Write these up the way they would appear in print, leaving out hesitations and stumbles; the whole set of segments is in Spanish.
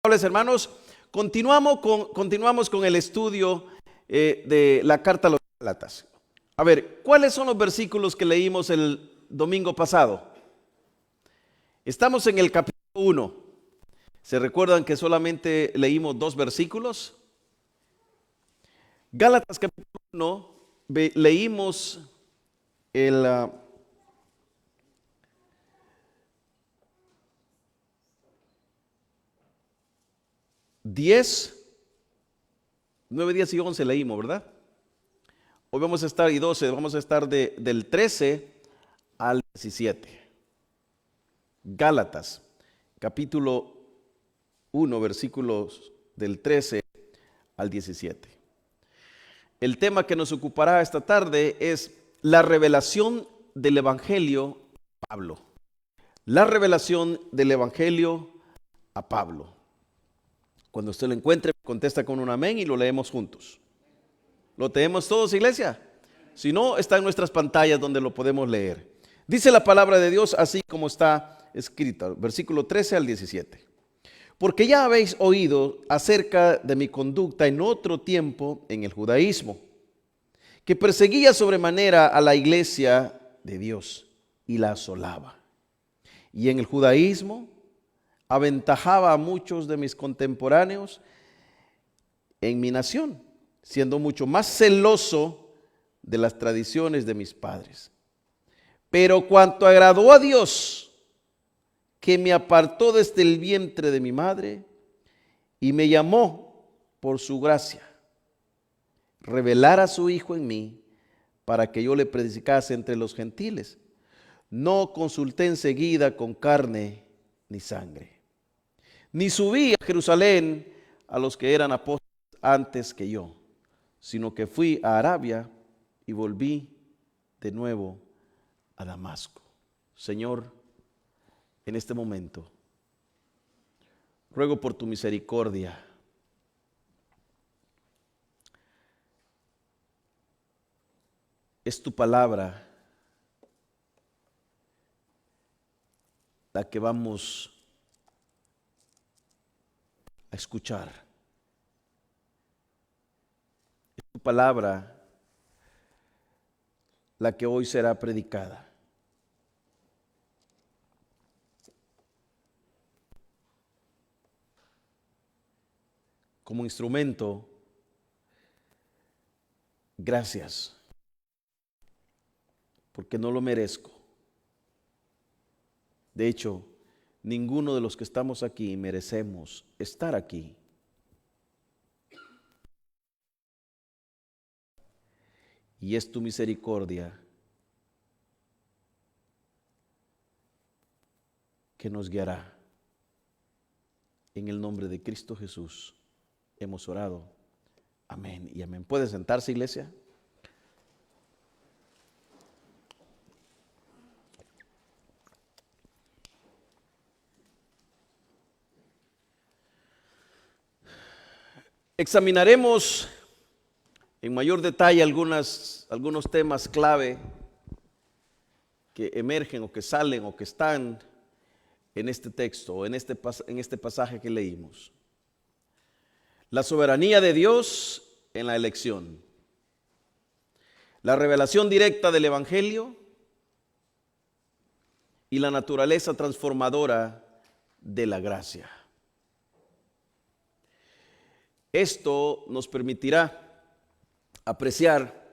Hermanos, continuamos con el estudio de la carta a los Gálatas. A ver, ¿cuáles son los versículos que leímos el domingo pasado? Estamos en el capítulo 1. ¿Se recuerdan que solamente leímos 2 versículos? Gálatas capítulo 1, leímos el 10, 9, 10 y 11 leímos, ¿verdad? Hoy vamos a estar, y 12, vamos a estar del 13 al 17. Gálatas, capítulo 1, versículos del 13 al 17. El tema que nos ocupará esta tarde es la revelación del Evangelio a Pablo. La revelación del Evangelio a Pablo. Cuando usted lo encuentre, contesta con un amén y lo leemos juntos. ¿Lo tenemos todos, iglesia? Si no, está en nuestras pantallas donde lo podemos leer. Dice la palabra de Dios así como está escrita, versículo 13 al 17. Porque ya habéis oído acerca de mi conducta en otro tiempo en el judaísmo, que perseguía sobremanera a la iglesia de Dios y la asolaba. Y en el judaísmo aventajaba a muchos de mis contemporáneos en mi nación, siendo mucho más celoso de las tradiciones de mis padres. Pero cuanto agradó a Dios, que me apartó desde el vientre de mi madre y me llamó por su gracia, revelar a su Hijo en mí para que yo le predicase entre los gentiles. No consulté enseguida con carne ni sangre, ni subí a Jerusalén a los que eran apóstoles antes que yo, sino que fui a Arabia y volví de nuevo a Damasco. Señor, en este momento, ruego por tu misericordia, es tu palabra la que vamos a escuchar. Es tu palabra la que hoy será predicada. Como instrumento, gracias, porque no lo merezco. De hecho, ninguno de los que estamos aquí merecemos estar aquí. Y es tu misericordia que nos guiará. En el nombre de Cristo Jesús hemos orado. Amén y amén. ¿Puede sentarse, iglesia? Examinaremos en mayor detalle algunos temas clave que emergen o que salen o que están en este texto, en este pasaje que leímos. La soberanía de Dios en la elección, la revelación directa del Evangelio y la naturaleza transformadora de la gracia. Esto nos permitirá apreciar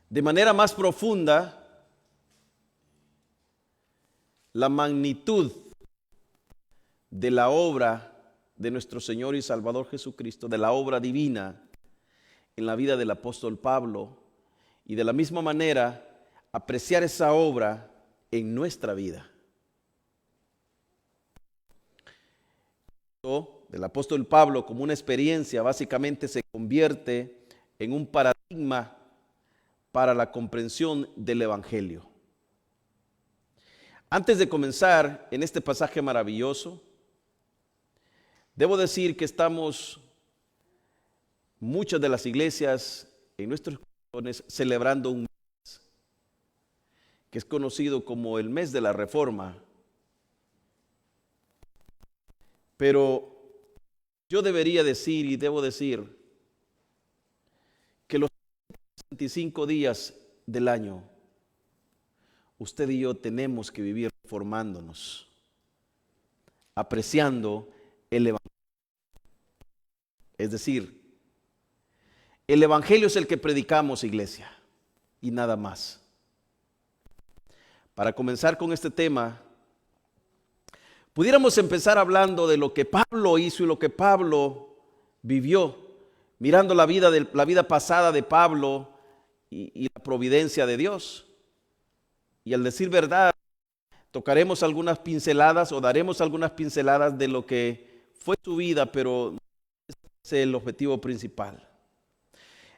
de manera más profunda la magnitud de la obra de nuestro Señor y Salvador Jesucristo, de la obra divina en la vida del apóstol Pablo, y de la misma manera apreciar esa obra en nuestra vida. Del apóstol Pablo como una experiencia básicamente se convierte en un paradigma para la comprensión del Evangelio. Antes de comenzar en este pasaje maravilloso, debo decir que estamos, muchas de las iglesias en nuestros corazones, celebrando un mes que es conocido como el mes de la Reforma. Pero yo debería decir y debo decir que los 25 días del año, usted y yo tenemos que vivir formándonos, apreciando el Evangelio. Es decir, el Evangelio es el que predicamos, iglesia, y nada más. Para comenzar con este tema, pudiéramos empezar hablando de lo que Pablo hizo y lo que Pablo vivió, mirando la vida pasada de Pablo y la providencia de Dios. Y al decir verdad, tocaremos algunas pinceladas o daremos algunas pinceladas de lo que fue su vida, pero no es el objetivo principal.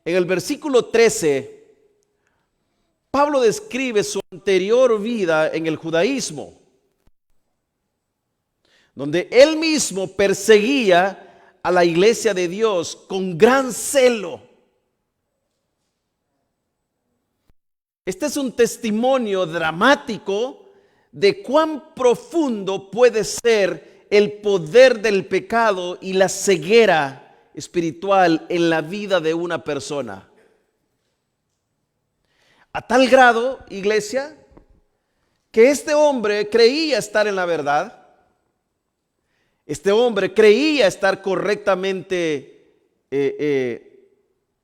En el versículo 13, Pablo describe su anterior vida en el judaísmo, donde él mismo perseguía a la iglesia de Dios con gran celo. Este es un testimonio dramático de cuán profundo puede ser el poder del pecado y la ceguera espiritual en la vida de una persona. A tal grado, iglesia, que este hombre creía estar en la verdad. Este hombre creía estar correctamente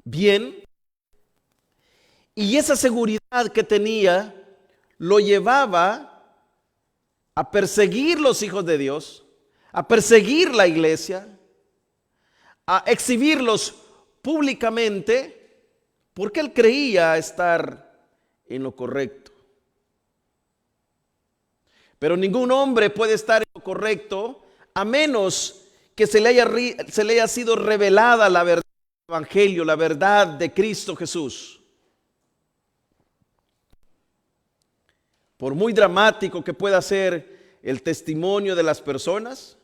bien. Y esa seguridad que tenía lo llevaba a perseguir los hijos de Dios, a perseguir la iglesia, a exhibirlos públicamente, porque él creía estar en lo correcto. Pero ningún hombre puede estar en lo correcto a menos que se le haya sido revelada la verdad del Evangelio, la verdad de Cristo Jesús. Por muy dramático que pueda ser el testimonio de las personas,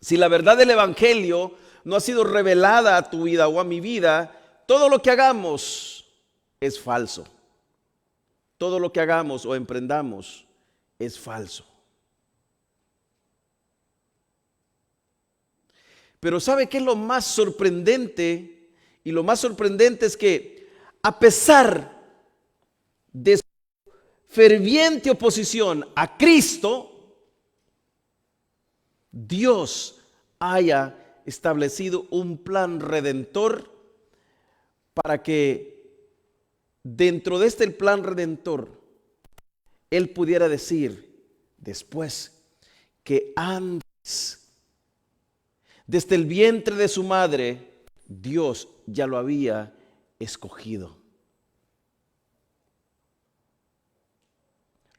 si la verdad del Evangelio no ha sido revelada a tu vida o a mi vida, todo lo que hagamos es falso. Todo lo que hagamos o emprendamos es falso. Pero ¿sabe qué es lo más sorprendente? Y lo más sorprendente es que a pesar de su ferviente oposición a Cristo, Dios haya establecido un plan redentor para que dentro de este plan redentor Él pudiera decir después que antes, desde el vientre de su madre, Dios ya lo había escogido.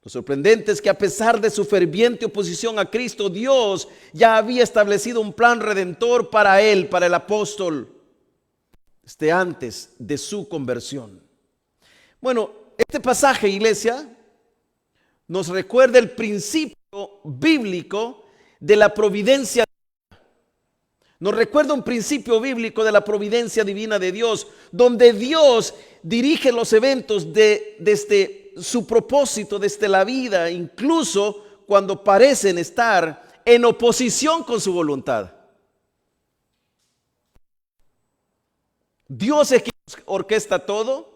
Lo sorprendente es que a pesar de su ferviente oposición a Cristo, Dios ya había establecido un plan redentor para él, para el apóstol, desde antes de su conversión. Bueno, este pasaje, iglesia, nos recuerda el principio bíblico de la providencia divina. Nos recuerda un principio bíblico de la providencia divina de Dios, donde Dios dirige los eventos desde su propósito, desde la vida, incluso cuando parecen estar en oposición con su voluntad. Dios es quien orquesta todo,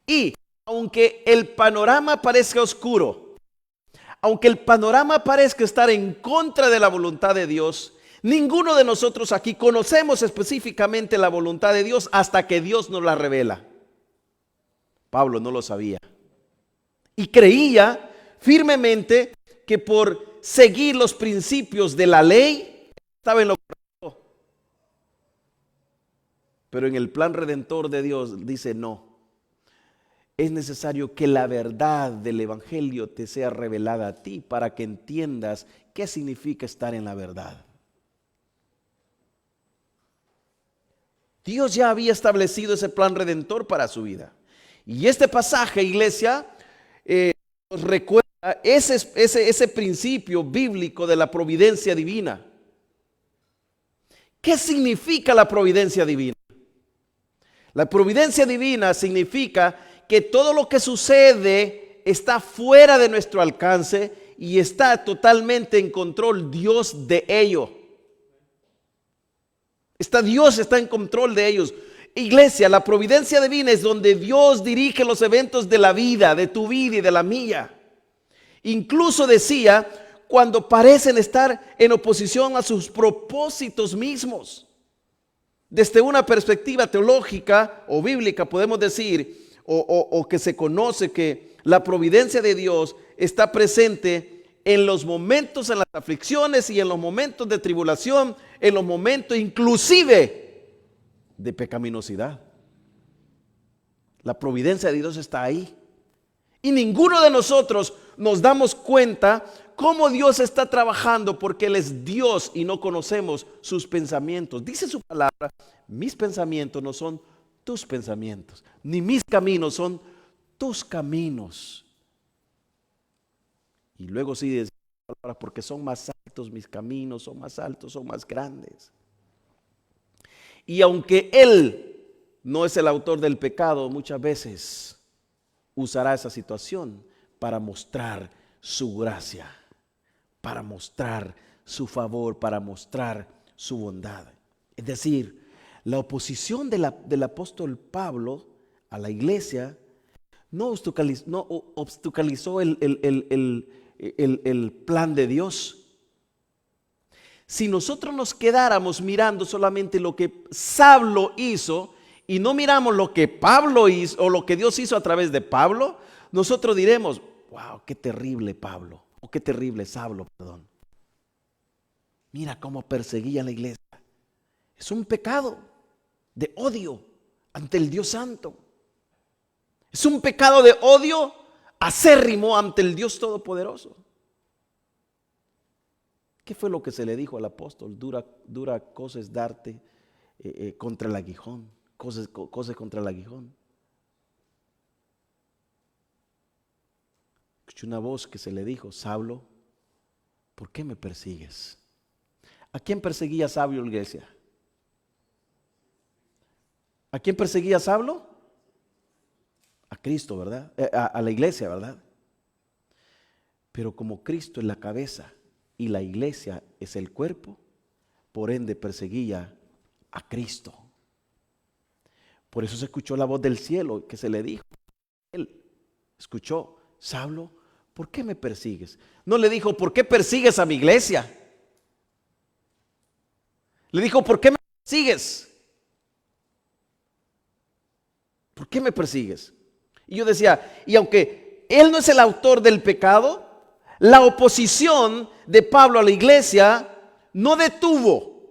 y aunque el panorama parezca oscuro, aunque el panorama parezca estar en contra de la voluntad de Dios, ninguno de nosotros aquí conocemos específicamente la voluntad de Dios hasta que Dios nos la revela. Pablo no lo sabía y creía firmemente que por seguir los principios de la ley estaba en lo correcto. Pero en el plan redentor de Dios dice no. Es necesario que la verdad del Evangelio te sea revelada a ti para que entiendas qué significa estar en la verdad. Dios ya había establecido ese plan redentor para su vida. Y este pasaje, iglesia, nos recuerda ese principio bíblico de la providencia divina. ¿Qué significa la providencia divina? La providencia divina significa que todo lo que sucede está fuera de nuestro alcance y está totalmente en control Dios de ello. Dios está en control de ellos. Iglesia, la providencia divina es donde Dios dirige los eventos de la vida, de tu vida y de la mía. Incluso decía, cuando parecen estar en oposición a sus propósitos mismos. Desde una perspectiva teológica o bíblica podemos decir, o que se conoce que la providencia de Dios está presente en los momentos, en las aflicciones y en los momentos de tribulación, en los momentos inclusive de pecaminosidad. La providencia de Dios está ahí. Y ninguno de nosotros nos damos cuenta cómo Dios está trabajando, porque Él es Dios y no conocemos sus pensamientos. Dice su palabra, mis pensamientos no son tus pensamientos, ni mis caminos son tus caminos. Y luego sigue diciendo la palabra, porque son más altos mis caminos, son más altos, son más grandes. Y aunque Él no es el autor del pecado, muchas veces usará esa situación para mostrar su gracia, para mostrar su favor, para mostrar su bondad. Es decir, la oposición del apóstol Pablo a la iglesia no obstaculizó el plan de Dios. Si nosotros nos quedáramos mirando solamente lo que Saulo hizo y no miramos lo que Pablo hizo o lo que Dios hizo a través de Pablo, nosotros diremos, wow, qué terrible Pablo, o qué terrible Saulo, perdón. Mira cómo perseguía a la iglesia. Es un pecado de odio ante el Dios Santo. Es un pecado de odio acérrimo ante el Dios Todopoderoso. ¿Qué fue lo que se le dijo al apóstol? Dura cosa es darte contra el aguijón. Cosas contra el aguijón. Escuché una voz que se le dijo, Saulo, ¿por qué me persigues? ¿A quién perseguía Saulo, iglesia? ¿A quién perseguía Saulo? A Cristo, ¿verdad? A la iglesia, ¿verdad? Pero como Cristo es la cabeza y la iglesia es el cuerpo, por ende perseguía a Cristo. Por eso se escuchó la voz del cielo que se le dijo. Él escuchó, Saulo, ¿por qué me persigues? No le dijo, ¿por qué persigues a mi iglesia? Le dijo, ¿por qué me persigues? ¿Por qué me persigues? Y yo decía, y aunque él no es el autor del pecado, la oposición de Pablo a la iglesia no detuvo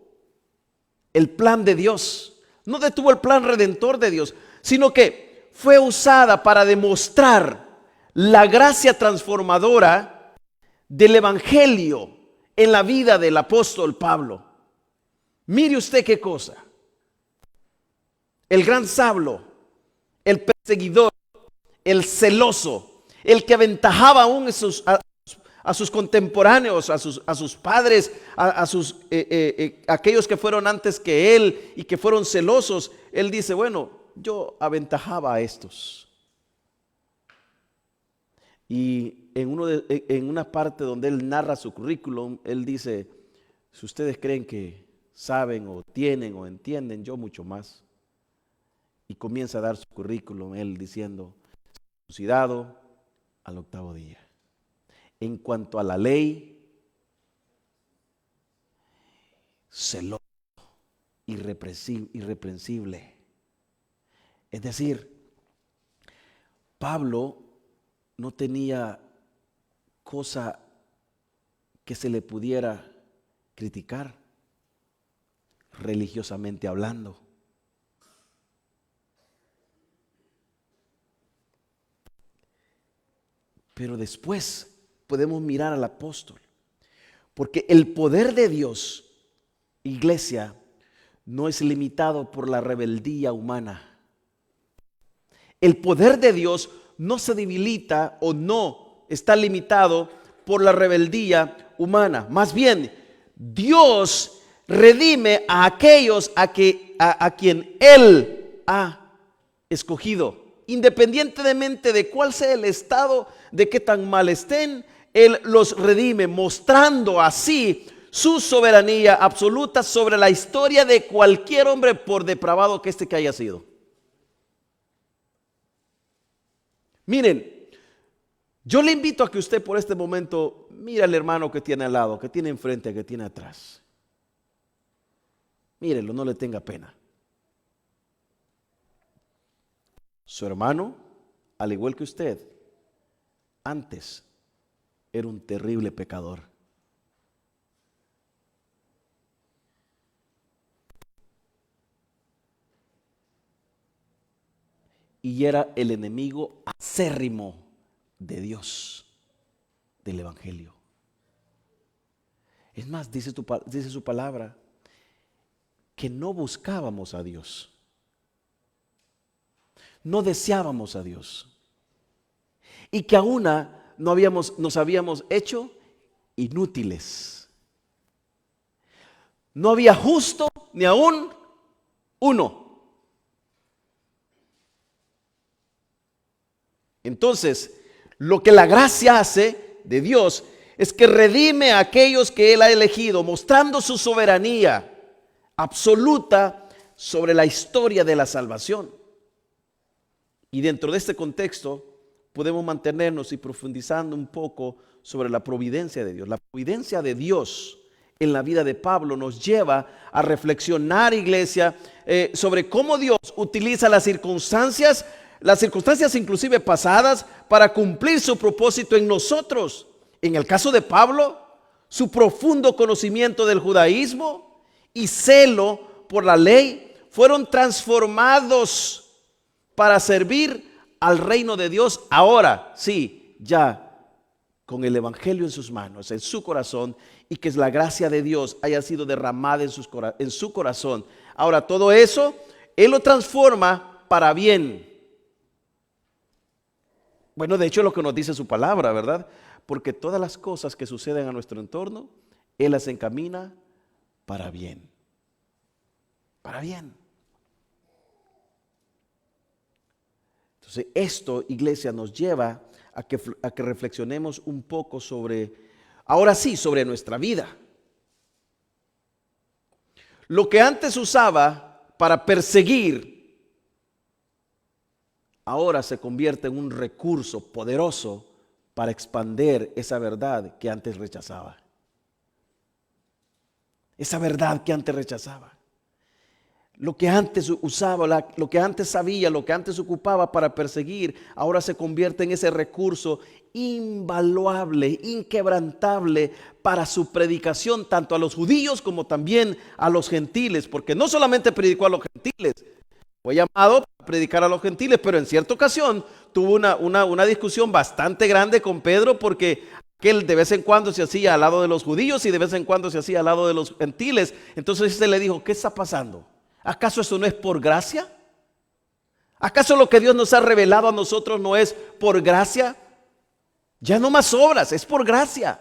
el plan de Dios, no detuvo el plan redentor de Dios, sino que fue usada para demostrar la gracia transformadora del evangelio en la vida del apóstol Pablo. Mire usted qué cosa. El gran Saulo, el perseguidor, el celoso, el que aventajaba aún a sus contemporáneos, a sus padres, aquellos que fueron antes que él y que fueron celosos. Él dice, bueno, yo aventajaba a estos. Y en una parte donde él narra su currículum, él dice, si ustedes creen que saben o tienen o entienden, yo mucho más. Y comienza a dar su currículum, él diciendo, circuncidado al 8º día. En cuanto a la ley, celoso, irreprensible. Es decir, Pablo no tenía cosa que se le pudiera criticar religiosamente hablando. Pero después podemos mirar al apóstol, porque el poder de Dios, iglesia, no es limitado por la rebeldía humana. El poder de Dios no se debilita o no está limitado por la rebeldía humana. Más bien, Dios redime a aquellos a quien Él ha escogido, independientemente de cuál sea el estado, de qué tan mal estén, Él los redime, mostrando así su soberanía absoluta sobre la historia de cualquier hombre, por depravado que haya sido. Miren, yo le invito a que usted por este momento mire al hermano que tiene al lado, que tiene enfrente, que tiene atrás. Mírelo, no le tenga pena. Su hermano, al igual que usted, antes era un terrible pecador. Y era el enemigo acérrimo de Dios, del Evangelio. Es más, dice su palabra, que no buscábamos a Dios. No deseábamos a Dios. Y que aún nos habíamos hecho inútiles. No había justo ni aún uno. Entonces, lo que la gracia hace de Dios es que redime a aquellos que Él ha elegido, mostrando su soberanía absoluta sobre la historia de la salvación. Y dentro de este contexto podemos mantenernos y profundizando un poco sobre la providencia de Dios. La providencia de Dios en la vida de Pablo nos lleva a reflexionar, iglesia, sobre cómo Dios utiliza las circunstancias inclusive pasadas, para cumplir su propósito en nosotros. En el caso de Pablo, su profundo conocimiento del judaísmo y celo por la ley fueron transformados para servir al reino de Dios. Ahora, sí, ya con el evangelio en sus manos, en su corazón, y que la gracia de Dios haya sido derramada en su corazón. Ahora, todo eso, Él lo transforma para bien. Bueno, de hecho es lo que nos dice su palabra, ¿verdad? Porque todas las cosas que suceden a nuestro entorno, Él las encamina para bien. Para bien. Entonces, esto, iglesia, nos lleva a que reflexionemos un poco ahora sí, sobre nuestra vida. Lo que antes usaba para perseguir, ahora se convierte en un recurso poderoso para expandir esa verdad que antes rechazaba. Esa verdad que antes rechazaba. Lo que antes usaba, lo que antes sabía, lo que antes ocupaba para perseguir, ahora se convierte en ese recurso invaluable, inquebrantable para su predicación, tanto a los judíos como también a los gentiles, porque no solamente predicó a los gentiles, fue llamado a predicar a los gentiles, pero en cierta ocasión tuvo una discusión bastante grande con Pedro, porque aquel de vez en cuando se hacía al lado de los judíos y de vez en cuando se hacía al lado de los gentiles. Entonces este le dijo: ¿qué está pasando? ¿Acaso eso no es por gracia? ¿Acaso lo que Dios nos ha revelado a nosotros no es por gracia? Ya no más obras, es por gracia.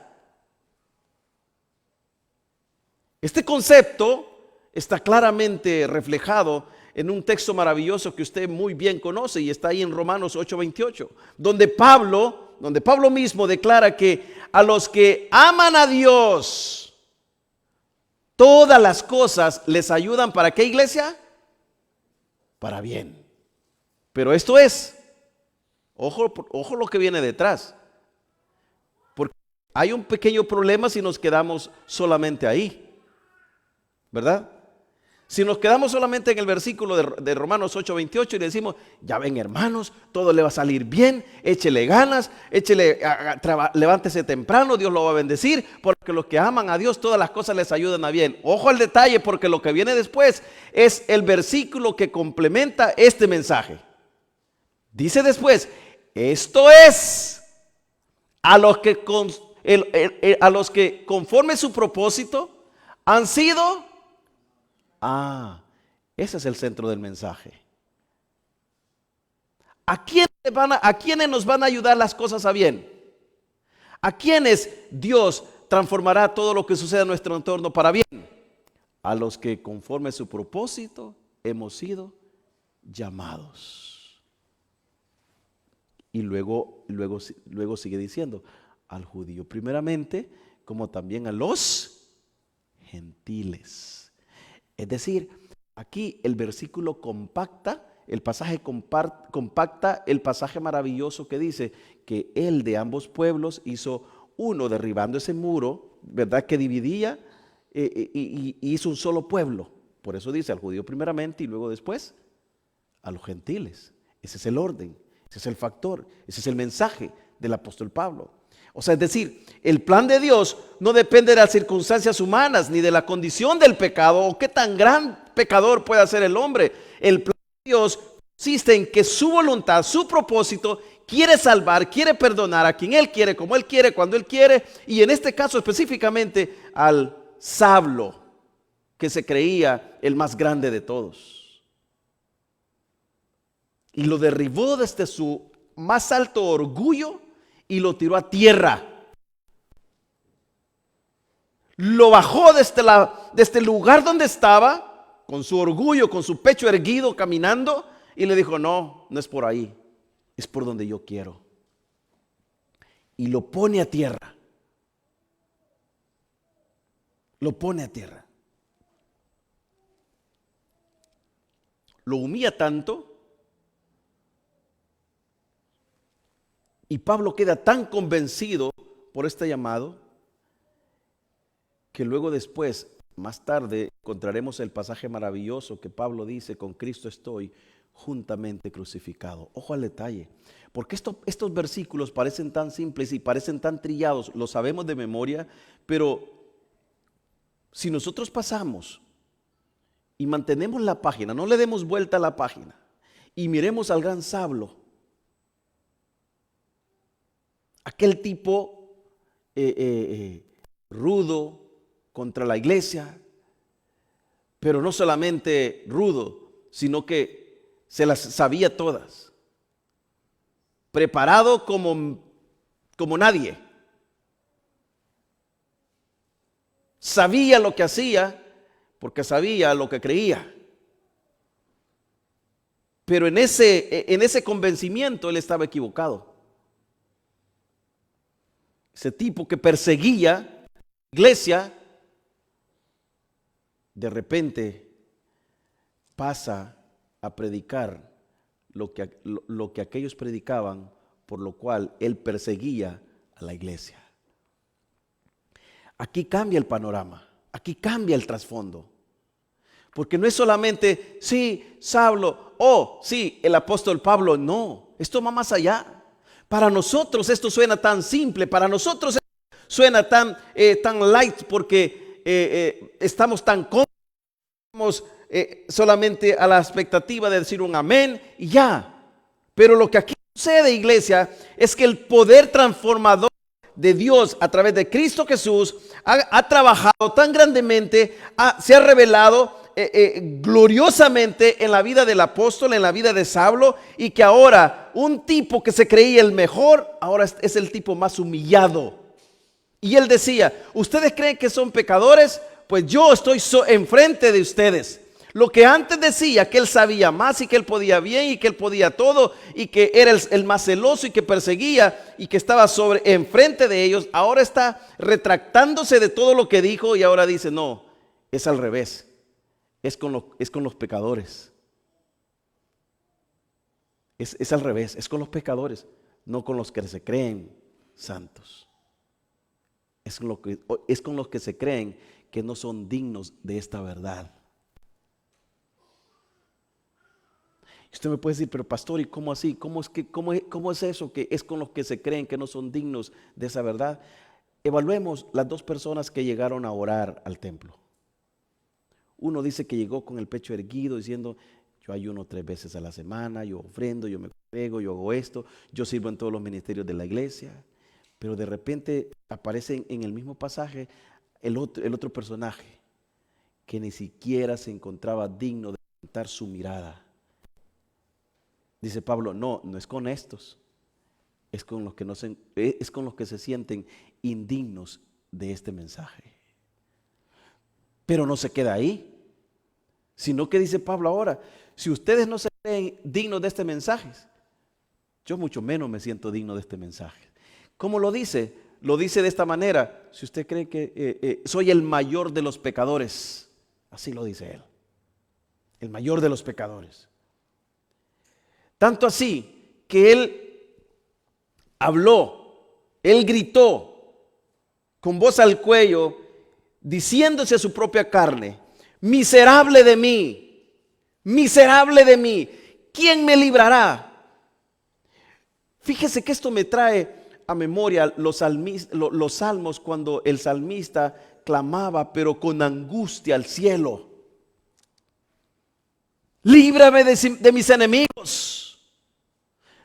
Este concepto está claramente reflejado en un texto maravilloso que usted muy bien conoce y está ahí en Romanos 8:28, donde Pablo mismo declara que a los que aman a Dios, todas las cosas les ayudan. ¿Para qué, iglesia? Para bien. Pero esto es, ojo lo que viene detrás, porque hay un pequeño problema si nos quedamos solamente ahí, ¿verdad? Si nos quedamos solamente en el versículo de Romanos 8:28 y le decimos: ya ven, hermanos, todo le va a salir bien, échele ganas, levántese temprano, Dios lo va a bendecir, porque los que aman a Dios, todas las cosas les ayudan a bien. Ojo al detalle, porque lo que viene después es el versículo que complementa este mensaje. Dice después: esto es, a los que conforme su propósito han sido... ese es el centro del mensaje. ¿A quiénes nos van a ayudar las cosas a bien? ¿A quiénes Dios transformará todo lo que sucede en nuestro entorno para bien? A los que conforme su propósito hemos sido llamados. Y luego sigue diciendo: al judío primeramente, como también a los gentiles. Es decir, aquí el versículo compacta, el pasaje compacta el pasaje maravilloso que dice que él de ambos pueblos hizo uno, derribando ese muro, ¿verdad?, que dividía, y hizo un solo pueblo. Por eso dice al judío primeramente y luego después a los gentiles. Ese es el orden, ese es el factor, ese es el mensaje del apóstol Pablo. O sea, es decir, el plan de Dios no depende de las circunstancias humanas ni de la condición del pecado o qué tan gran pecador pueda ser el hombre. El plan de Dios consiste en que su voluntad, su propósito, quiere salvar, quiere perdonar a quien Él quiere, como Él quiere, cuando Él quiere, y en este caso específicamente al Sablo, que se creía el más grande de todos. Y lo derribó desde su más alto orgullo y lo tiró a tierra. Lo bajó desde el lugar donde estaba, con su orgullo, con su pecho erguido, caminando, y le dijo, no, no es por ahí, es por donde yo quiero. Y lo pone a tierra. Lo pone a tierra. Lo humilla tanto. Y Pablo queda tan convencido por este llamado que luego después, más tarde, encontraremos el pasaje maravilloso que Pablo dice, con Cristo estoy juntamente crucificado. Ojo al detalle, porque estos versículos parecen tan simples y parecen tan trillados, lo sabemos de memoria, pero si nosotros pasamos y mantenemos la página, no le demos vuelta a la página y miremos al gran Sablo, aquel tipo rudo contra la iglesia, pero no solamente rudo, sino que se las sabía todas, preparado como nadie, sabía lo que hacía porque sabía lo que creía, pero en ese convencimiento él estaba equivocado. Ese tipo que perseguía iglesia, de repente pasa a predicar lo que aquellos predicaban, por lo cual él perseguía a la iglesia. Aquí cambia el panorama, aquí cambia el trasfondo. Porque no es solamente, sí, Saulo, sí, el apóstol Pablo, no, esto va más allá. Para nosotros esto suena tan simple, para nosotros suena tan light porque estamos tan cómodos, solamente a la expectativa de decir un amén y ya. Pero lo que aquí sucede, iglesia, es que el poder transformador de Dios a través de Cristo Jesús ha trabajado tan grandemente, se ha revelado gloriosamente en la vida del apóstol, en la vida de Saulo, y que ahora un tipo que se creía el mejor, ahora es el tipo más humillado. Y él decía, ¿ustedes creen que son pecadores? Pues yo estoy enfrente de ustedes. Lo que antes decía que él sabía más y que él podía bien y que él podía todo y que era el más celoso y que perseguía y que estaba enfrente de ellos, ahora está retractándose de todo lo que dijo y ahora dice, no, es al revés. Es con los pecadores. Es al revés, es con los pecadores, no con los que se creen santos. Es con los que se creen que no son dignos de esta verdad. Usted me puede decir, pero pastor, ¿y cómo así? ¿Cómo es eso que es con los que se creen que no son dignos de esa verdad? Evaluemos las dos personas que llegaron a orar al templo. Uno dice que llegó con el pecho erguido diciendo, yo ayuno 3 veces a la semana, yo ofrendo, yo me pego, yo hago esto, yo sirvo en todos los ministerios de la iglesia. Pero de repente aparece en el mismo pasaje el otro personaje que ni siquiera se encontraba digno de levantar su mirada. Dice Pablo, no es con estos, es con los que se sienten indignos de este mensaje. Pero no se queda ahí, sino que dice Pablo ahora, si ustedes no se creen dignos de este mensaje, yo mucho menos me siento digno de este mensaje. ¿Cómo lo dice? lo dice de esta manera: si usted cree que soy el mayor de los pecadores, así lo dice él, el mayor de los pecadores. Tanto así que él habló, él gritó con voz al cuello, diciéndose a su propia carne: miserable de mí, miserable de mí, ¿quién me librará? Fíjese que esto me trae a memoria los salmos, cuando el salmista clamaba pero con angustia al cielo: líbrame de mis enemigos,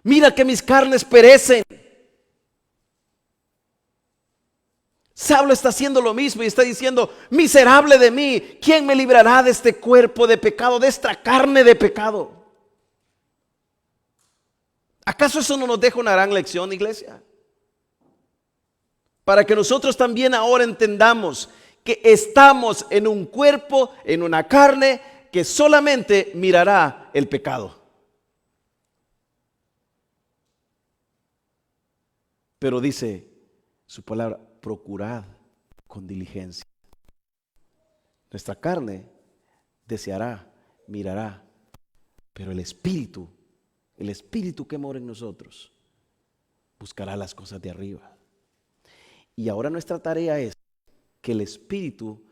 mira que mis carnes perecen. Saulo está haciendo lo mismo y está diciendo: miserable de mí, ¿quién me librará de este cuerpo de pecado, de esta carne de pecado? ¿Acaso eso no nos deja una gran lección, iglesia? Para que nosotros también ahora entendamos que estamos en un cuerpo, en una carne que solamente mirará el pecado. Pero dice su palabra: procurad con diligencia. Nuestra carne deseará, mirará, pero el Espíritu que mora en nosotros, buscará las cosas de arriba. Y ahora nuestra tarea es que el Espíritu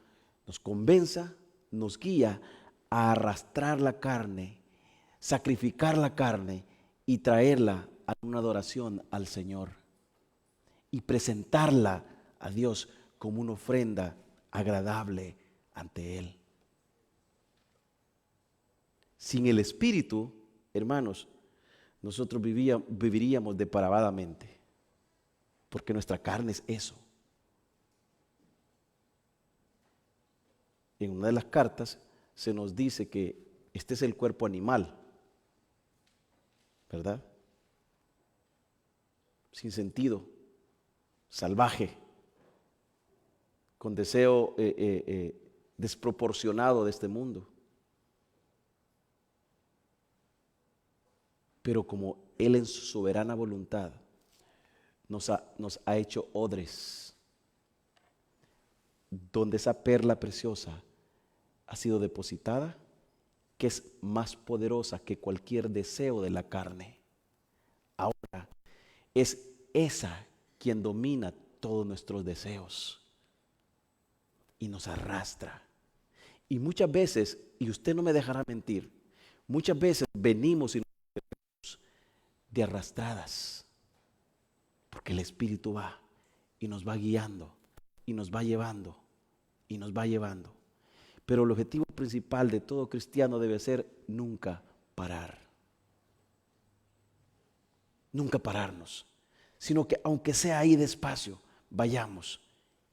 nos convenza, nos guía a arrastrar la carne, sacrificar la carne y traerla a una adoración al Señor y presentarla a Dios como una ofrenda agradable ante Él. Sin el Espíritu, hermanos, nosotros viviríamos depravadamente, porque nuestra carne es eso. En una de las cartas se nos dice que este es el cuerpo animal, ¿verdad? Sin sentido, salvaje, con deseo desproporcionado de este mundo. Pero como Él en su soberana voluntad nos ha hecho odres, donde esa perla preciosa ha sido depositada, que es más poderosa que cualquier deseo de la carne. Ahora es esa quien domina todos nuestros deseos y nos arrastra. Y muchas veces, y usted no me dejará mentir, muchas veces venimos y de arrastradas, porque el Espíritu va y nos va guiando y nos va llevando y nos va llevando. Pero el objetivo principal de todo cristiano debe ser nunca parar, nunca pararnos, sino que aunque sea ahí despacio, vayamos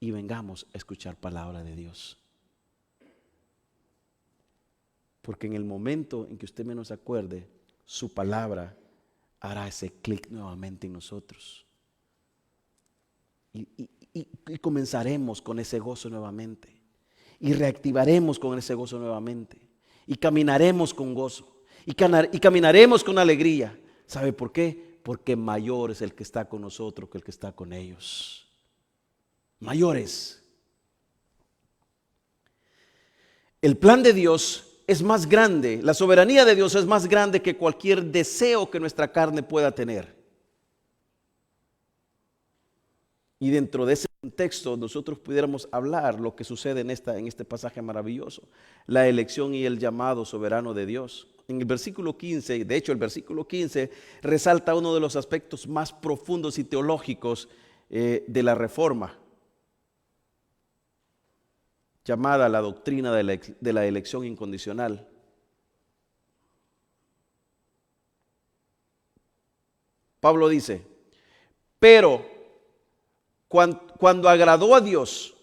y vengamos a escuchar palabra de Dios. Porque en el momento en que usted menos acuerde, su palabra hará ese clic nuevamente en nosotros. Y comenzaremos con ese gozo nuevamente. Y reactivaremos con ese gozo nuevamente. Y caminaremos con gozo. Y caminaremos con alegría. ¿Sabe por qué? Porque mayor es el que está con nosotros que el que está con ellos. Mayores. El plan de Dios es más grande, la soberanía de Dios es más grande que cualquier deseo que nuestra carne pueda tener. Y dentro de ese contexto nosotros pudiéramos hablar lo que sucede en este pasaje maravilloso, la elección y el llamado soberano de Dios. En el versículo 15, de hecho el versículo 15 resalta uno de los aspectos más profundos y teológicos de la Reforma, llamada la doctrina de la elección incondicional. Pablo dice: pero cuando agradó a Dios,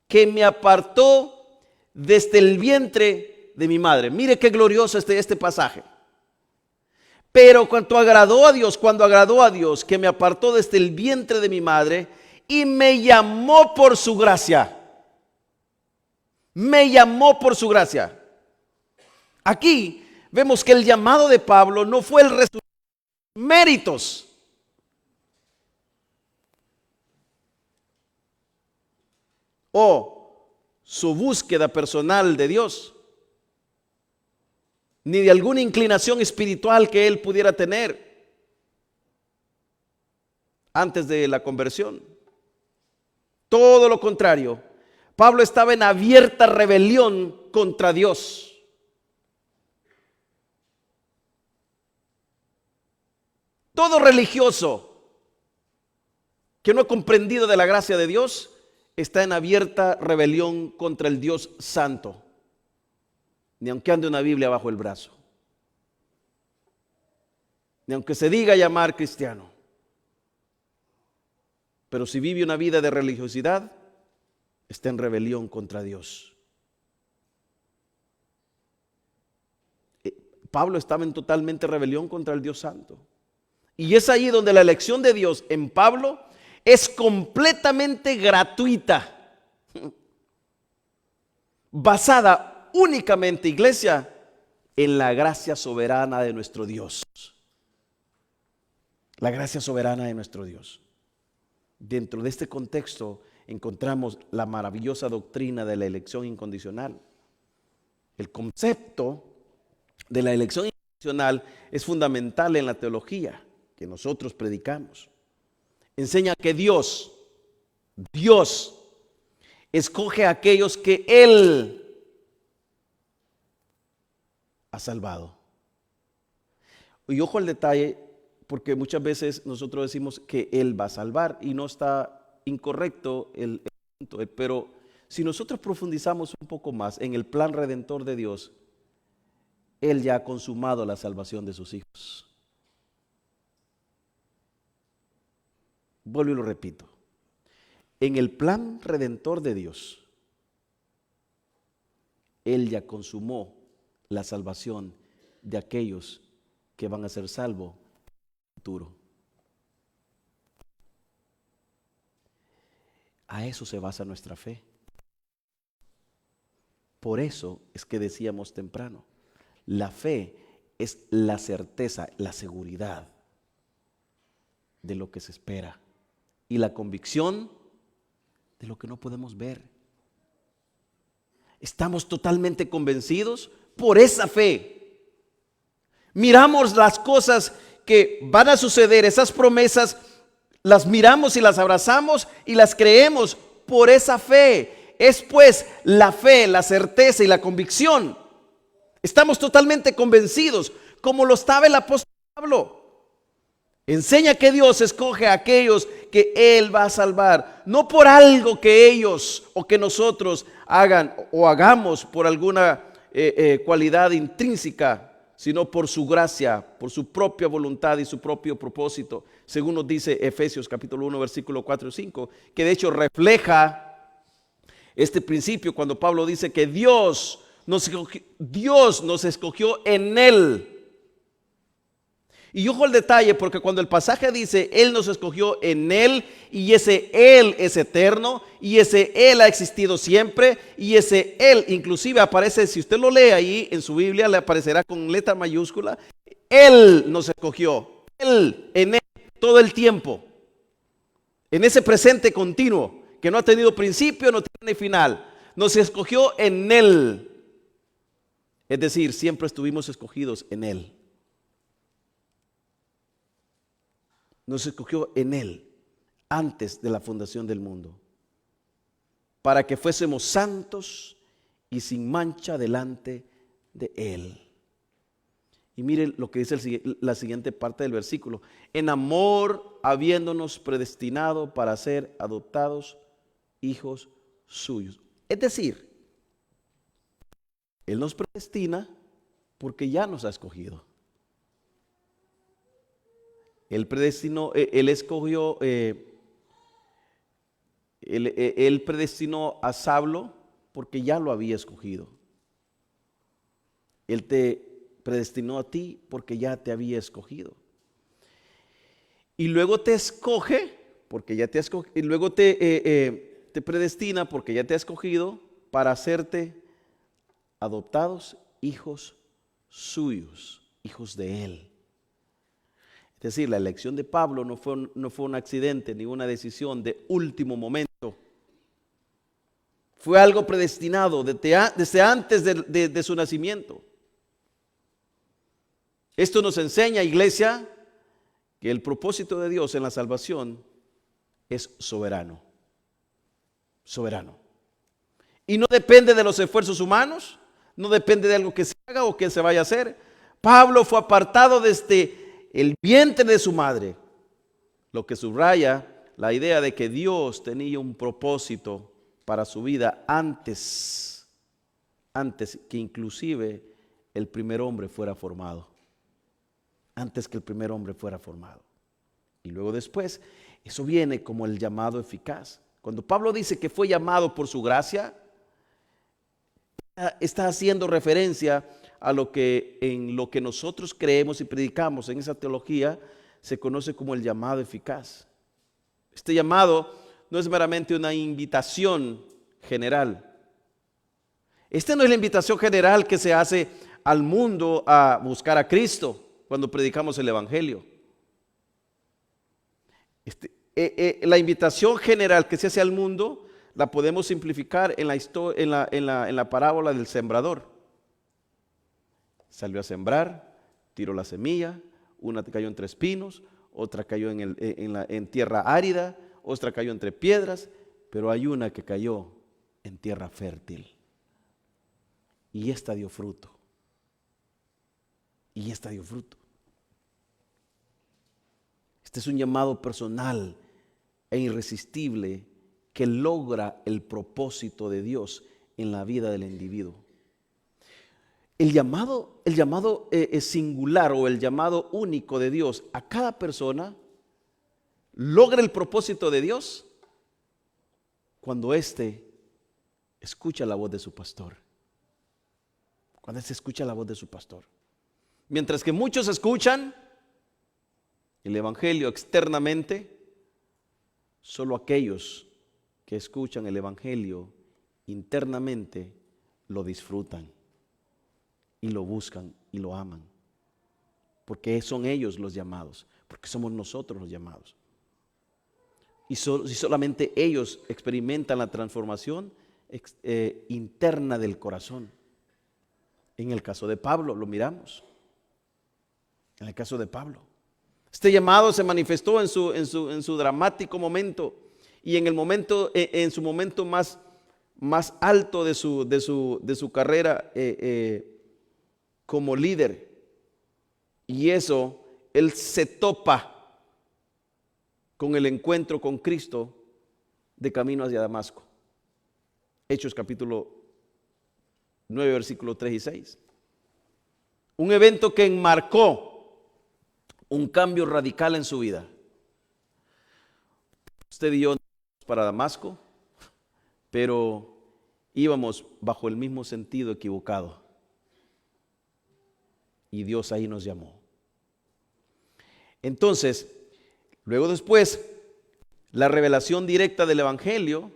que me apartó desde el vientre de mi madre. Mire qué glorioso este pasaje. Pero cuando agradó a Dios, que me apartó desde el vientre de mi madre y me llamó por su gracia. Me llamó por su gracia. Aquí vemos que el llamado de Pablo no fue el resultado de méritos. o su búsqueda personal de Dios, ni de alguna inclinación espiritual que él pudiera tener antes de la conversión. Todo lo contrario, Pablo estaba en abierta rebelión contra Dios. Todo religioso que no ha comprendido de la gracia de Dios está en abierta rebelión contra el Dios santo, ni aunque ande una Biblia bajo el brazo, ni aunque se diga llamar cristiano. Pero si vive una vida de religiosidad, está en rebelión contra Dios. Pablo estaba en totalmente rebelión contra el Dios santo. Y es ahí donde la elección de Dios en Pablo es completamente gratuita, basada únicamente, iglesia, en la gracia soberana de nuestro Dios. La gracia soberana de nuestro Dios. Dentro de este contexto encontramos la maravillosa doctrina de la elección incondicional. El concepto de la elección incondicional es fundamental en la teología que nosotros predicamos. Enseña que Dios escoge a aquellos que Él ha salvado. Y ojo al detalle, porque muchas veces nosotros decimos que Él va a salvar y no está incorrecto el punto, pero si nosotros profundizamos un poco más en el plan redentor de Dios, Él ya ha consumado la salvación de sus hijos. Vuelvo y lo repito. En el plan redentor de Dios, Él ya consumó la salvación de aquellos que van a ser salvos en el futuro. A eso se basa nuestra fe. Por eso es que decíamos temprano, la fe es la certeza, la seguridad de lo que se espera y la convicción de lo que no podemos ver. Estamos totalmente convencidos por esa fe. Miramos las cosas que van a suceder, esas promesas, las miramos y las abrazamos y las creemos por esa fe. Es pues la fe, la certeza y la convicción. Estamos totalmente convencidos, como lo estaba el apóstol Pablo. Enseña que Dios escoge a aquellos que Él va a salvar, no por algo que ellos o que nosotros hagan o hagamos por alguna cualidad intrínseca, sino por su gracia, por su propia voluntad y su propio propósito, según nos dice Efesios capítulo 1, versículo 4 y 5, que de hecho refleja este principio cuando Pablo dice que Dios nos escogió en Él. Y ojo al detalle, porque cuando el pasaje dice Él nos escogió en Él, y ese Él es eterno, y ese Él ha existido siempre, y ese Él inclusive aparece, si usted lo lee ahí en su Biblia, le aparecerá con letra mayúscula. Él nos escogió, Él, en Él, todo el tiempo, en ese presente continuo, que no ha tenido principio, no tiene final. Nos escogió en Él, es decir, siempre estuvimos escogidos en Él. Nos escogió en Él antes de la fundación del mundo, para que fuésemos santos y sin mancha delante de Él. Y miren lo que dice la siguiente parte del versículo: en amor habiéndonos predestinado para ser adoptados hijos suyos. Es decir, Él nos predestina porque ya nos ha escogido. Él predestinó, Él escogió, él predestinó a Saulo porque ya lo había escogido. Él te predestinó a ti porque ya te había escogido. Y luego te escoge porque ya te ha escogido, y luego te predestina porque ya te ha escogido para hacerte adoptados hijos suyos, hijos de Él. Es decir, la elección de Pablo no fue un accidente ni una decisión de último momento. Fue algo predestinado desde antes de su nacimiento. Esto nos enseña, iglesia, que el propósito de Dios en la salvación es soberano. Soberano. Y no depende de los esfuerzos humanos, no depende de algo que se haga o que se vaya a hacer. Pablo fue apartado desde el vientre de su madre, lo que subraya la idea de que Dios tenía un propósito para su vida antes que inclusive el primer hombre fuera formado. Antes que el primer hombre fuera formado. Y luego después, eso viene como el llamado eficaz. Cuando Pablo dice que fue llamado por su gracia, está haciendo referencia a en lo que nosotros creemos y predicamos en esa teología, se conoce como el llamado eficaz. Este llamado no es meramente una invitación general. Esta no es la invitación general que se hace al mundo a buscar a Cristo cuando predicamos el Evangelio. La invitación general que se hace al mundo la podemos simplificar en la parábola del sembrador. Salió a sembrar, tiró la semilla, una cayó entre espinos, otra cayó en tierra árida, otra cayó entre piedras, pero hay una que cayó en tierra fértil. Y esta dio fruto. Y esta dio fruto. Este es un llamado personal e irresistible que logra el propósito de Dios en la vida del individuo. El llamado singular o el llamado único de Dios a cada persona logra el propósito de Dios cuando éste escucha la voz de su pastor. Cuando éste escucha la voz de su pastor. Mientras que muchos escuchan el Evangelio externamente, solo aquellos que escuchan el Evangelio internamente lo disfrutan y lo buscan y lo aman, porque son ellos los llamados, porque somos nosotros los llamados. Y solamente ellos experimentan la transformación interna del corazón. En el caso de Pablo lo miramos. En el caso de Pablo, este llamado se manifestó en su dramático momento y en su momento más alto de su carrera como líder. Y eso, él se topa con el encuentro con Cristo de camino hacia Damasco. Hechos capítulo 9, versículos 3 y 6. Un evento que enmarcó un cambio radical en su vida. Usted y yo para Damasco, pero íbamos bajo el mismo sentido equivocado. Y Dios ahí nos llamó. Entonces, luego después, la revelación directa del Evangelio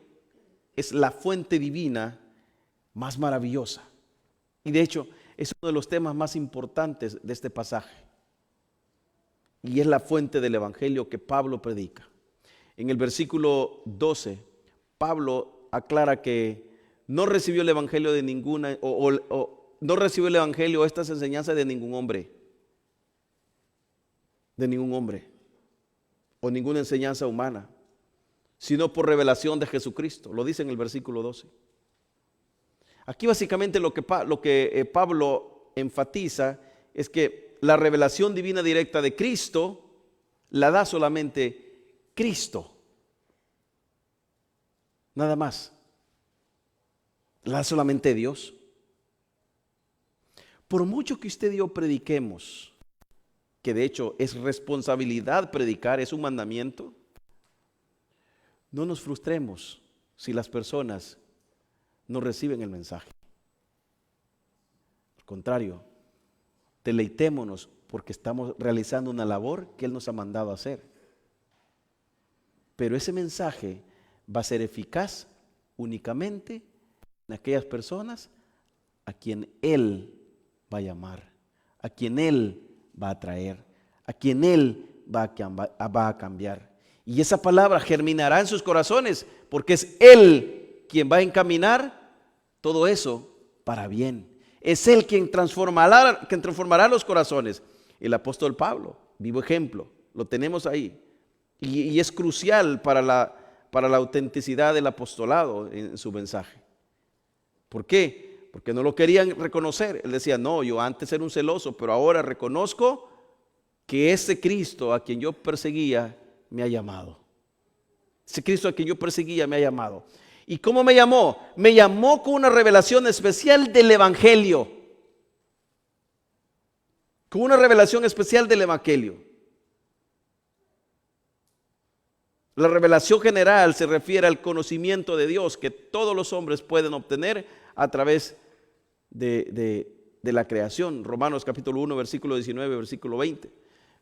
es la fuente divina más maravillosa. Y de hecho, es uno de los temas más importantes de este pasaje. Y es la fuente del Evangelio que Pablo predica. En el versículo 12, Pablo aclara que no recibió el Evangelio de ninguna, no recibió el Evangelio, estas enseñanzas de ningún hombre. De ningún hombre. O ninguna enseñanza humana. Sino por revelación de Jesucristo. Lo dice en el versículo 12. Aquí básicamente lo que Pablo enfatiza es que la revelación divina directa de Cristo la da solamente Cristo. Nada más. La da solamente Dios. Por mucho que usted y yo prediquemos, que de hecho es responsabilidad predicar, es un mandamiento, no nos frustremos si las personas no reciben el mensaje. Al contrario, deleitémonos porque estamos realizando una labor que Él nos ha mandado a hacer. Pero ese mensaje va a ser eficaz únicamente en aquellas personas a quien Él va a llamar, a quien Él va a traer, a quien Él va a cambiar. Y esa palabra germinará en sus corazones porque es Él quien va a encaminar todo eso para bien. Es Él quien transformará los corazones. El apóstol Pablo, vivo ejemplo, lo tenemos ahí. Y es crucial para la autenticidad del apostolado en su mensaje. ¿Por qué? Porque no lo querían reconocer. Él decía, no, yo antes era un celoso, pero ahora reconozco que ese Cristo a quien yo perseguía me ha llamado. Ese Cristo a quien yo perseguía me ha llamado. ¿Y cómo me llamó? Me llamó con una revelación especial del Evangelio. Con una revelación especial del Evangelio. La revelación general se refiere al conocimiento de Dios que todos los hombres pueden obtener a través de la creación. Romanos capítulo 1, versículo 19, versículo 20.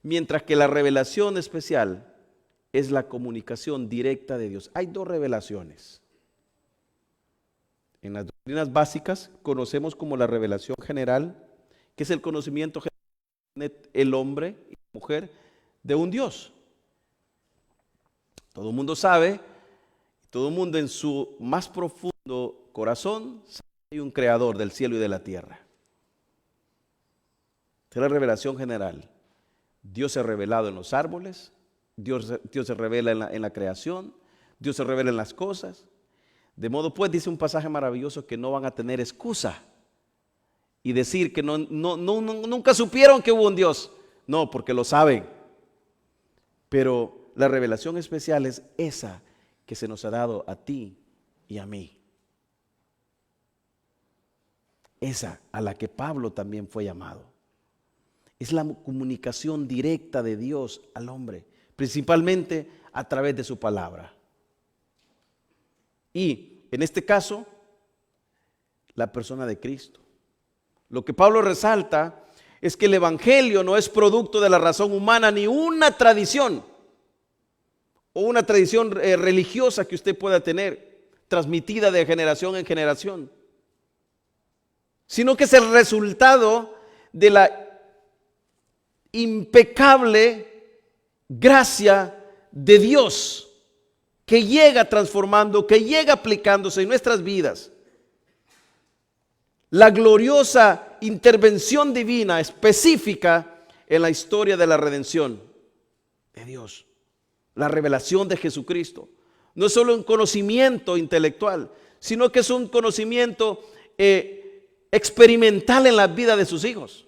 Mientras que la revelación especial es la comunicación directa de Dios. Hay dos revelaciones. En las doctrinas básicas conocemos como la revelación general, que es el conocimiento general que el hombre y la mujer de un Dios. Todo el mundo sabe, todo el mundo en su más profundo corazón sabe que hay un creador del cielo y de la tierra. Esta es la revelación general. Dios se ha revelado en los árboles, Dios se revela en la creación, Dios se revela en las cosas. De modo pues, dice un pasaje maravilloso, que no van a tener excusa y decir que nunca supieron que hubo un Dios. No, porque lo saben. Pero la revelación especial es esa que se nos ha dado a ti y a mí. Esa a la que Pablo también fue llamado. Es la comunicación directa de Dios al hombre, principalmente a través de su palabra. Y en este caso, la persona de Cristo. Lo que Pablo resalta es que el Evangelio no es producto de la razón humana ni una tradición o una tradición religiosa que usted pueda tener, transmitida de generación en generación, sino que es el resultado de la impecable gracia de Dios que llega transformando, que llega aplicándose en nuestras vidas. La gloriosa intervención divina específica en la historia de la redención de Dios. La revelación de Jesucristo. No es solo un conocimiento intelectual, sino que es un conocimiento experimental en la vida de sus hijos.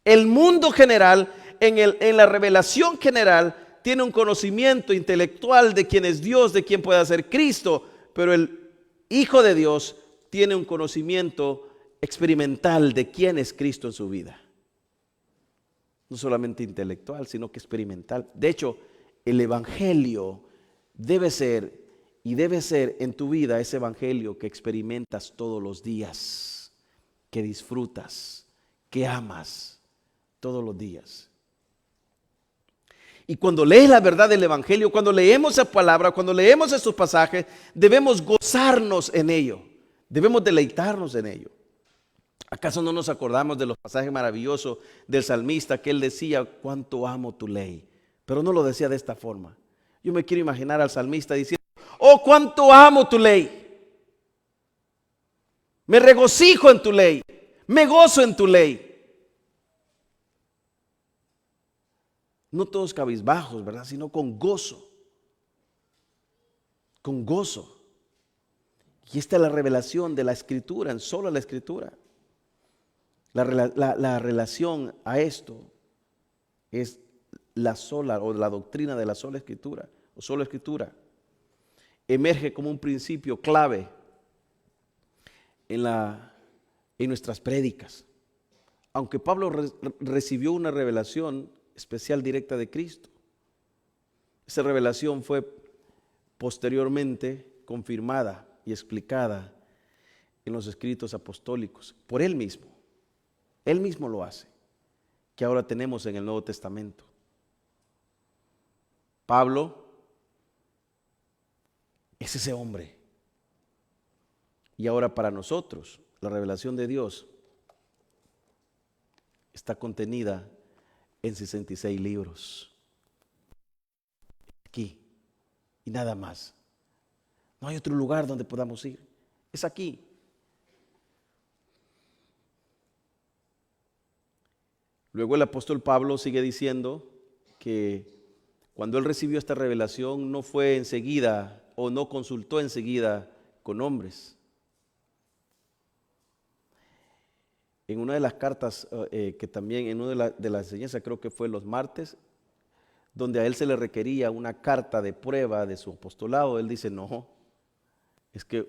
El mundo general, en la revelación general, tiene un conocimiento intelectual de quién es Dios, de quién puede ser Cristo, pero el Hijo de Dios tiene un conocimiento experimental de quién es Cristo en su vida. No solamente intelectual, sino que experimental. De hecho, el Evangelio debe ser en tu vida ese Evangelio que experimentas todos los días, que disfrutas, que amas todos los días. Y cuando lees la verdad del Evangelio, cuando leemos esa palabra, cuando leemos esos pasajes, debemos gozarnos en ello, debemos deleitarnos en ello. ¿Acaso no nos acordamos de los pasajes maravillosos del salmista que él decía, cuánto amo tu ley? Pero no lo decía de esta forma. Yo me quiero imaginar al salmista diciendo, oh, cuánto amo tu ley. Me regocijo en tu ley, me gozo en tu ley. No todos cabizbajos, ¿verdad? Sino con gozo. Con gozo. Y esta es la revelación de la Escritura, en solo la Escritura. La relación a esto es la sola, o la doctrina de la sola Escritura, o solo Escritura. Emerge como un principio clave en nuestras prédicas. Aunque Pablo recibió una revelación especial directa de Cristo, esa revelación fue posteriormente confirmada y explicada en los escritos apostólicos por él mismo. Él mismo lo hace, que ahora tenemos en el Nuevo Testamento. Pablo es ese hombre. Y ahora para nosotros, la revelación de Dios está contenida en 66 libros. Aquí. Y nada más. No hay otro lugar donde podamos ir. Es aquí. Luego el apóstol Pablo sigue diciendo que cuando él recibió esta revelación no fue enseguida o no consultó enseguida con hombres. En una de las cartas que también en una de las enseñanzas, creo que fue los martes, donde a él se le requería una carta de prueba de su apostolado, él dice, no, es que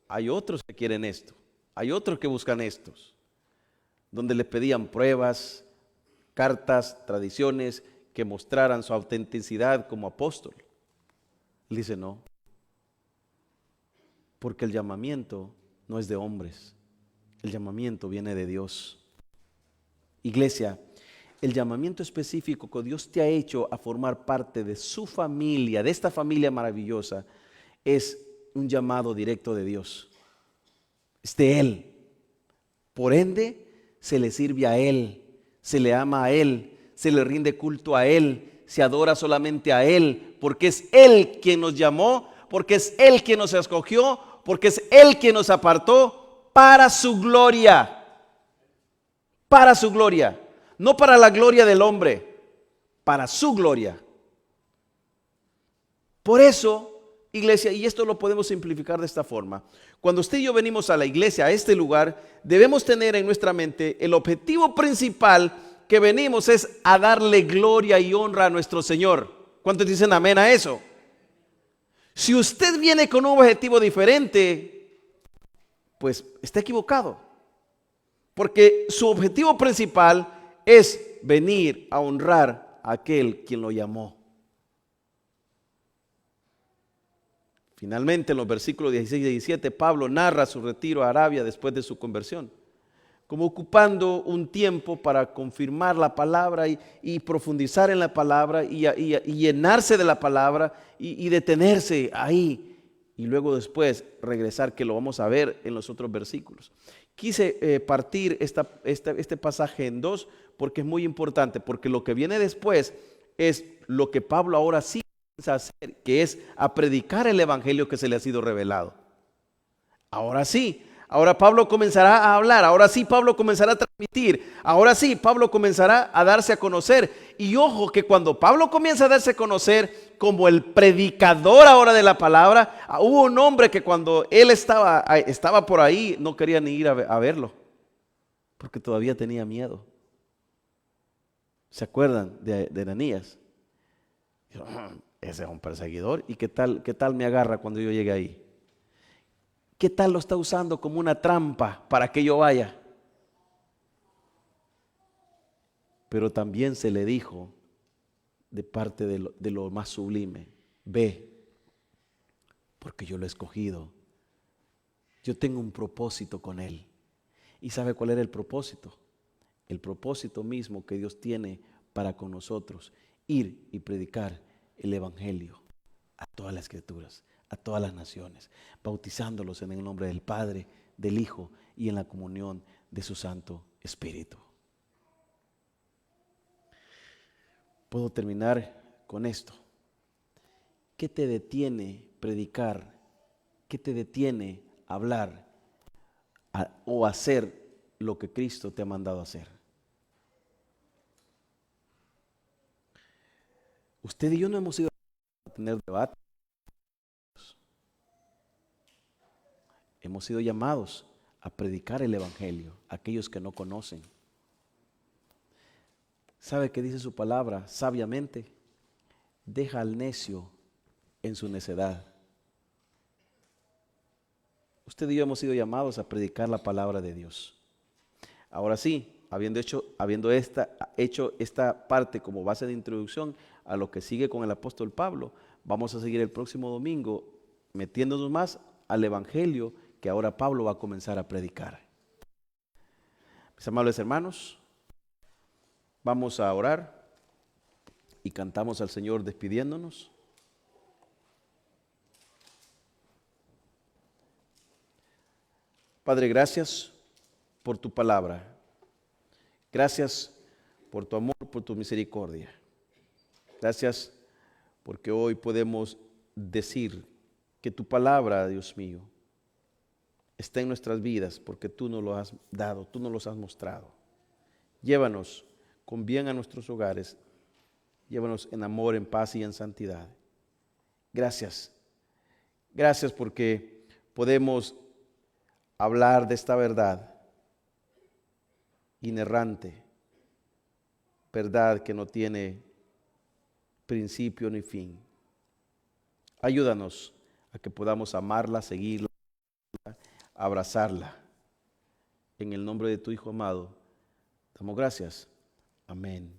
hay otros que quieren esto, hay otros que buscan estos, donde le pedían pruebas, cartas, tradiciones que mostraran su autenticidad como apóstol. Él dice, no, porque el llamamiento no es de hombres, el llamamiento viene de Dios. Iglesia, el llamamiento específico que Dios te ha hecho a formar parte de su familia, de esta familia maravillosa, es un llamado directo de Dios. Es de Él. Por ende, se le sirve a Él, se le ama a Él, se le rinde culto a Él, se adora solamente a Él, porque es Él quien nos llamó, porque es Él quien nos escogió, porque es Él quien nos apartó para su gloria. Para su gloria. No para la gloria del hombre, para su gloria. Por eso, iglesia, y esto lo podemos simplificar de esta forma, cuando usted y yo venimos a la iglesia, a este lugar, debemos tener en nuestra mente el objetivo principal que venimos es a darle gloria y honra a nuestro Señor. ¿Cuántos dicen amén a eso? Si usted viene con un objetivo diferente, pues está equivocado, porque su objetivo principal es venir a honrar a aquel quien lo llamó. Finalmente, en los versículos 16 y 17, Pablo narra su retiro a Arabia después de su conversión, como ocupando un tiempo para confirmar la palabra y profundizar en la palabra y llenarse de la palabra y detenerse ahí y luego después regresar, que lo vamos a ver en los otros versículos. Quise partir este pasaje en dos porque es muy importante, porque lo que viene después es lo que Pablo ahora sí comienza a hacer, que es a predicar el evangelio que se le ha sido revelado. Ahora sí, ahora Pablo comenzará a hablar, ahora sí Pablo comenzará a transmitir, ahora sí Pablo comenzará a darse a conocer. Y ojo que cuando Pablo comienza a darse a conocer como el predicador ahora de la palabra, hubo un hombre que cuando él estaba por ahí no quería ni ir a verlo, porque todavía tenía miedo. ¿Se acuerdan de Ananías? Ese es un perseguidor. ¿Y qué tal me agarra cuando yo llegue ahí? ¿Qué tal lo está usando como una trampa para que yo vaya? Pero también se le dijo de parte de lo más sublime, ve, porque yo lo he escogido. Yo tengo un propósito con él. ¿Y sabe cuál era el propósito? El propósito mismo que Dios tiene para con nosotros, ir y predicar el evangelio a todas las escrituras, a todas las naciones, bautizándolos en el nombre del Padre, del Hijo y en la comunión de su Santo Espíritu. Puedo terminar con esto. ¿Qué te detiene predicar? ¿Qué te detiene hablar o hacer lo que Cristo te ha mandado hacer? Usted y yo no hemos ido a tener debate. Hemos sido llamados a predicar el evangelio a aquellos que no conocen. ¿Sabe qué dice su palabra? Sabiamente, deja al necio en su necedad. Usted y yo hemos sido llamados a predicar la palabra de Dios. Ahora sí, habiendo hecho esta parte como base de introducción a lo que sigue con el apóstol Pablo, vamos a seguir el próximo domingo metiéndonos más al evangelio que ahora Pablo va a comenzar a predicar. Mis amables hermanos, vamos a orar y cantamos al Señor despidiéndonos. Padre, gracias por tu palabra. Gracias por tu amor, por tu misericordia. Gracias porque hoy podemos decir que tu palabra, Dios mío, esté en nuestras vidas porque tú nos lo has dado, tú nos los has mostrado. Llévanos con bien a nuestros hogares, llévanos en amor, en paz y en santidad. Gracias. Gracias porque podemos hablar de esta verdad inerrante, verdad que no tiene principio ni fin. Ayúdanos a que podamos amarla, seguirla, abrazarla. En el nombre de tu Hijo amado, damos gracias. Amén.